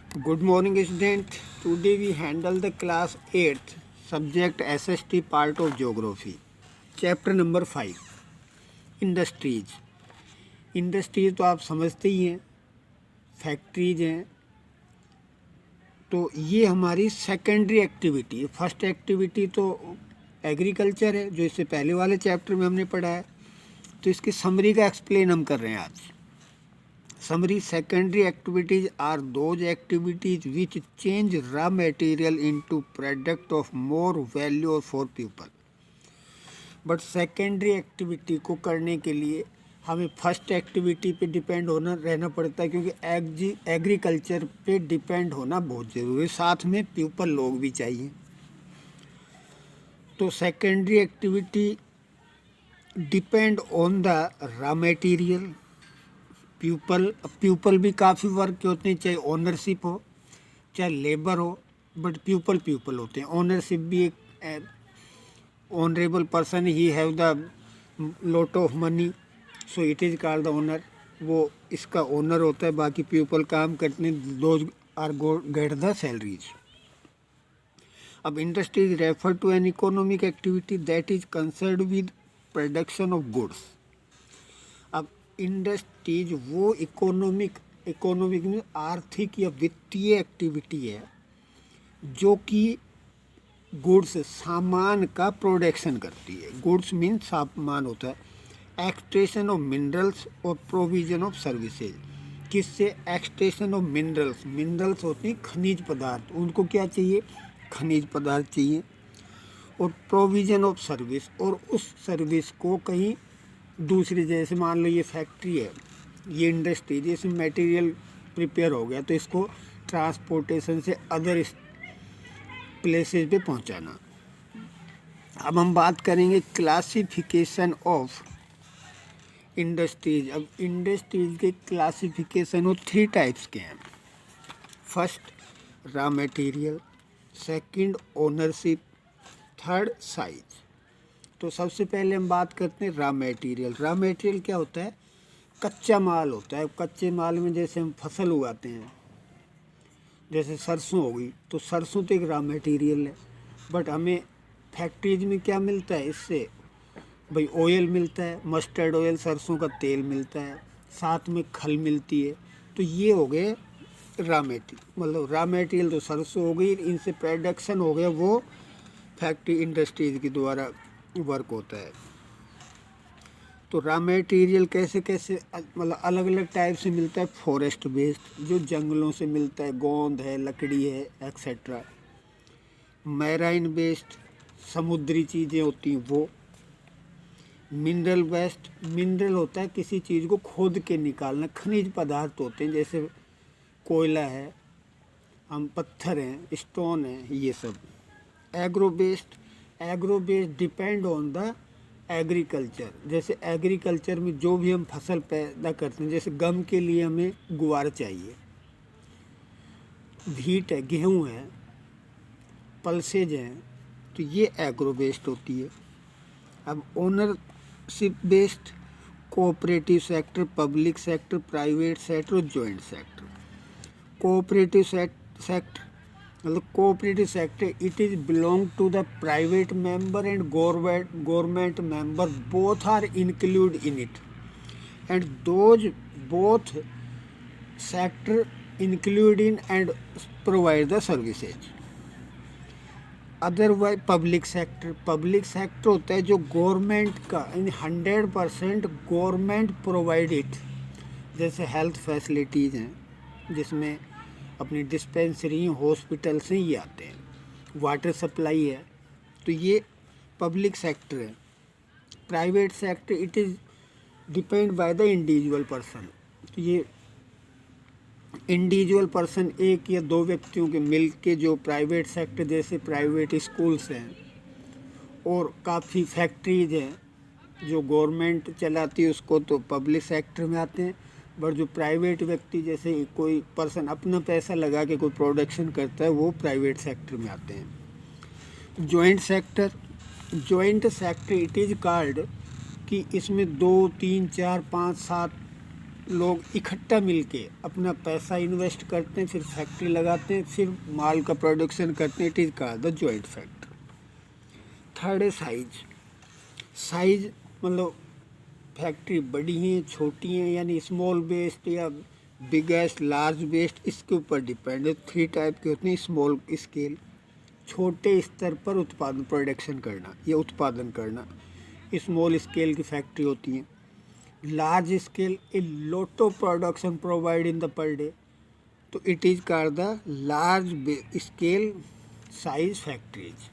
Good morning, student. Today we handle the class 8th subject SST part of geography. Chapter number 5 Industries. Industries तो आप समझते ही हैं, factories हैं। तो ये हमारी सेकेंडरी एक्टिविटी है। फर्स्ट एक्टिविटी तो एग्रीकल्चर है, जो इससे पहले वाले चैप्टर में हमने पढ़ा है। तो इसकी समरी का एक्सप्लेन हम कर रहे हैं आज। Summary: secondary activities are those activities which change raw material into product of more value for people. But secondary activity को करने के लिए हमें फर्स्ट एक्टिविटी पे डिपेंड होना रहना पड़ता है, क्योंकि एग्रीकल्चर पे डिपेंड होना बहुत ज़रूरी है। साथ में पीपल लोग भी चाहिए। तो secondary activity depend on the raw material. People भी काफ़ी वर्क के होते हैं, चाहे ओनरशिप हो चाहे लेबर हो, बट पीपल होते हैं। ओनरशिप भी एक honourable person he have the lot of money, so it is called the owner. वो इसका ओनर होता है। बाकी पीपल काम करते हैं, those are get the salaries. अब industries refer to an economic activity that is concerned with production of goods. अब इंडस्ट्रीज वो इकोनॉमिक में आर्थिक या वित्तीय एक्टिविटी है जो कि गुड्स सामान का प्रोडक्शन करती है। गुड्स मीन सामान होता है। एक्सट्रैक्शन ऑफ मिनरल्स और प्रोविजन ऑफ सर्विसेज। किससे? एक्सट्रैक्शन ऑफ मिनरल्स होते हैं खनिज पदार्थ, उनको क्या चाहिए? खनिज पदार्थ चाहिए। और प्रोविजन ऑफ सर्विस, और उस सर्विस को कहीं दूसरी, जैसे मान लो ये फैक्ट्री है, ये इंडस्ट्री, इसमें मटेरियल प्रिपेयर हो गया तो इसको ट्रांसपोर्टेशन से अदर प्लेसेस पे पहुंचाना। अब हम बात करेंगे क्लासिफिकेशन ऑफ इंडस्ट्रीज। अब इंडस्ट्रीज के क्लासिफिकेशन वो 3 टाइप्स के हैं। First raw material, second ownership, third size. तो सबसे पहले हम बात करते हैं रॉ मटेरियल। रॉ मटेरियल क्या होता है? कच्चा माल होता है। कच्चे माल में जैसे हम फसल उगाते हैं, जैसे सरसों हो गई, तो सरसों तो एक रॉ मटेरियल है। बट हमें फैक्ट्रीज में क्या मिलता है इससे? भाई ऑयल मिलता है, मस्टर्ड ऑयल, सरसों का तेल मिलता है, साथ में खल मिलती है। तो ये हो गए रॉ मटेरियल। मतलब रॉ मटेरियल तो सरसों हो गई, इनसे प्रोडक्शन हो गया वो फैक्ट्री इंडस्ट्रीज के द्वारा वर्क होता है। तो रॉ मटेरियल कैसे कैसे मतलब अलग अलग टाइप से मिलता है। फॉरेस्ट बेस्ड, जो जंगलों से मिलता है, गोंद है, लकड़ी है, एक्सेट्रा। मैराइन बेस्ड, समुद्री चीज़ें होती हैं वो। मिनरल बेस्ड, मिनरल होता है किसी चीज़ को खोद के निकालना। खनिज पदार्थ होते हैं, जैसे कोयला है, हम पत्थर हैं, स्टोन है, ये सब। Agro based depend on the agriculture. जैसे एग्रीकल्चर में जो भी हम फसल पैदा करते हैं, जैसे गम के लिए हमें गुआर चाहिए, व्हीट है, गेहूँ है, पल्सेज हैं, तो ये एग्रो बेस्ड होती है। अब ownership based, cooperative sector, public sector, private sector और जॉइंट सेक्टर। कोऑपरेटिव सेक्टर मतलब cooperative sector, it is belong to the private member and government member, both are include in it and those both sector include in and provide the services. Otherwise public sector होता है जो government का 100% government provide it. जैसे health facilities हैं, जिसमें अपनी dispensary, hospital से ही आते हैं। वाटर सप्लाई है, तो ये पब्लिक सेक्टर है। Private sector, it is depend by the individual person. तो ये इंडिविजुअल पर्सन, एक या दो व्यक्तियों के मिल के जो प्राइवेट सेक्टर, जैसे प्राइवेट स्कूल्स हैं और काफ़ी फैक्ट्रीज हैं जो गवर्नमेंट चलाती है, उसको तो पब्लिक सेक्टर में आते हैं। बट जो प्राइवेट व्यक्ति, जैसे कोई पर्सन अपना पैसा लगा के कोई प्रोडक्शन करता है, वो प्राइवेट सेक्टर में आते हैं। Joint sector it is called कि इसमें 2, 3, 4, 5, 7 लोग इकट्ठा मिलके अपना पैसा इन्वेस्ट करते हैं, फिर फैक्ट्री लगाते हैं, फिर माल का प्रोडक्शन करते हैं। It is called the joint factory. Third है साइज। साइज मतलब फैक्ट्री बड़ी हैं छोटी हैं, यानी स्मॉल बेस्ड या बिगेस्ट लार्ज बेस्ड, इसके ऊपर डिपेंड है। 3 टाइप के होते हैं। स्मॉल स्केल, छोटे स्तर पर उत्पादन प्रोडक्शन करना या उत्पादन करना, स्मॉल स्केल की फैक्ट्री होती हैं। Large scale, a lot of production provide in the per day, तो it is called the large scale size factories.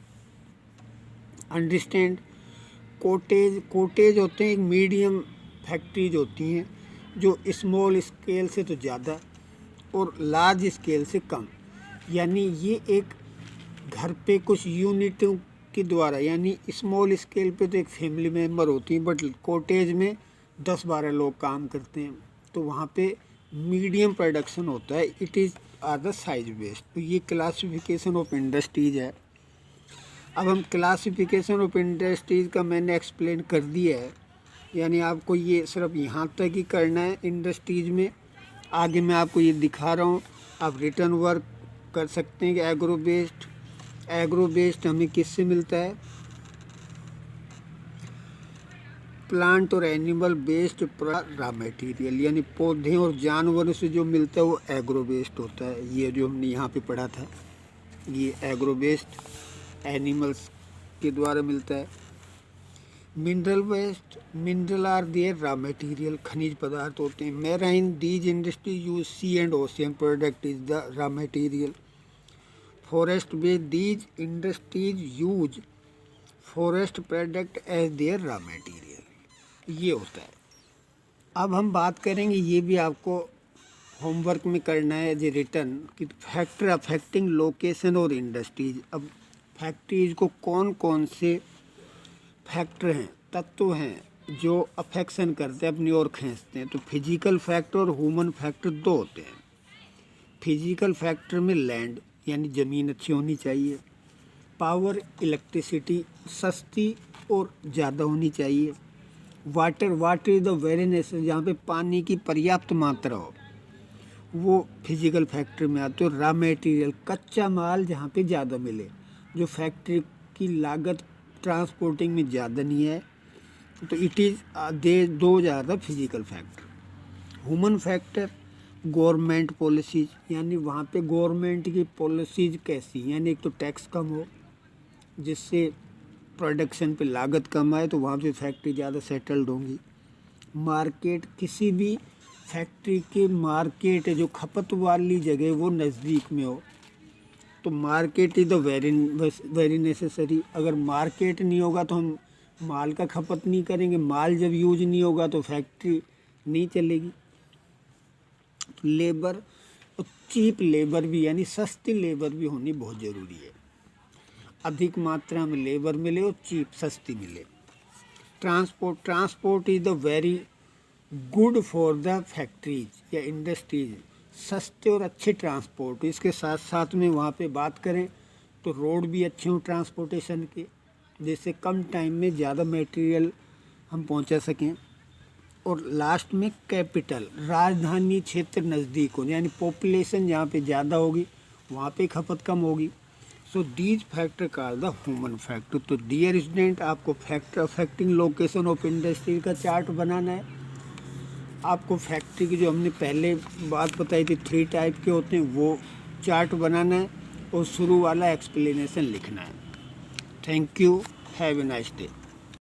Understand. Cottage होते हैं एक मीडियम फैक्ट्रीज होती हैं जो स्मॉल स्केल से तो ज़्यादा और लार्ज स्केल से कम, यानी ये एक घर पे कुछ यूनिटों के द्वारा, यानी स्मॉल स्केल पे तो एक फैमिली मेम्बर होती हैं, बट कोटेज में 10-12 लोग काम करते हैं, तो वहाँ पे मीडियम प्रोडक्शन होता है। It is are the size based. तो ये क्लासिफिकेशन ऑफ इंडस्ट्रीज है। अब हम क्लासिफिकेशन ऑफ इंडस्ट्रीज का मैंने एक्सप्लेन कर दिया है, यानी आपको ये सिर्फ यहाँ तक ही करना है इंडस्ट्रीज में। आगे मैं आपको ये दिखा रहा हूँ, आप रिटर्न वर्क कर सकते हैं कि एग्रो बेस्ड हमें किससे मिलता है, प्लांट और एनिमल बेस्ड रॉ मटेरियल, यानी पौधे और जानवरों से जो मिलता है वो एग्रो बेस्ड होता है। ये जो हमने यहाँ पे पढ़ा था, ये एग्रो बेस्ड एनिमल्स के द्वारा मिलता है। Mineral waste, mineral are their raw material, खनिज पदार्थ होते हैं। Marine, these industry use sea and ocean product is the raw material. Forest based, these industries use forest product as their raw material, ये होता है। अब हम बात करेंगे, ये भी आपको होमवर्क में करना है एज ए रिटर्न, कि फैक्टर अफेक्टिंग लोकेशन और इंडस्ट्रीज। अब फैक्ट्रीज को कौन कौन से फैक्टर हैं, तत्व हैं जो अफेक्शन करते हैं, अपनी ओर खींचते हैं। तो फिजिकल फैक्टर और ह्यूमन फैक्टर 2 होते हैं। फिजिकल फैक्टर में लैंड, यानी ज़मीन अच्छी होनी चाहिए। पावर, इलेक्ट्रिसिटी सस्ती और ज़्यादा होनी चाहिए। Water is the very necessary, जहाँ पे पानी की पर्याप्त मात्रा हो, वो फिजिकल फैक्टर में आते हो। रॉ मटेरियल, कच्चा माल जहाँ पे ज़्यादा मिले, जो फैक्ट्री की लागत ट्रांसपोर्टिंग में ज़्यादा नहीं है, तो इट इज़ दो ज़्यादा physical factor. Human factor, government policies, यानी वहाँ पे गवर्नमेंट की पॉलिसीज कैसी, यानी एक तो टैक्स कम हो जिससे प्रोडक्शन पे लागत कम आए, तो वहाँ पे फैक्ट्री ज़्यादा सेटल्ड होंगी। मार्केट, किसी भी फैक्ट्री के मार्केट जो खपत वाली जगह वो नज़दीक में हो, तो market is the very necessary. अगर मार्केट नहीं होगा तो हम माल का खपत नहीं करेंगे, माल जब यूज नहीं होगा तो फैक्ट्री नहीं चलेगी। लेबर, चीप लेबर भी, यानी सस्ती लेबर भी होनी बहुत ज़रूरी है। अधिक मात्रा में लेबर मिले और चीप सस्ती मिले। Transport is the very good for the factories या इंडस्ट्रीज, सस्ते और अच्छे ट्रांसपोर्ट। इसके साथ साथ में वहाँ पे बात करें तो रोड भी अच्छे हों ट्रांसपोर्टेशन के, जिससे कम टाइम में ज़्यादा मटेरियल हम पहुँचा सकें। और लास्ट में कैपिटल, राजधानी क्षेत्र नज़दीक हो, यानी पॉपुलेशन जहाँ पे ज़्यादा होगी वहाँ पे खपत कम होगी। So these factor called the human factor. तो डियर स्टूडेंट, आपको factor affecting location of industry का चार्ट बनाना है। आपको फैक्ट्री की जो हमने पहले बात बताई थी 3 टाइप के होते हैं, वो चार्ट बनाना है और शुरू वाला एक्सप्लेनेशन लिखना है। Thank you, have a nice day.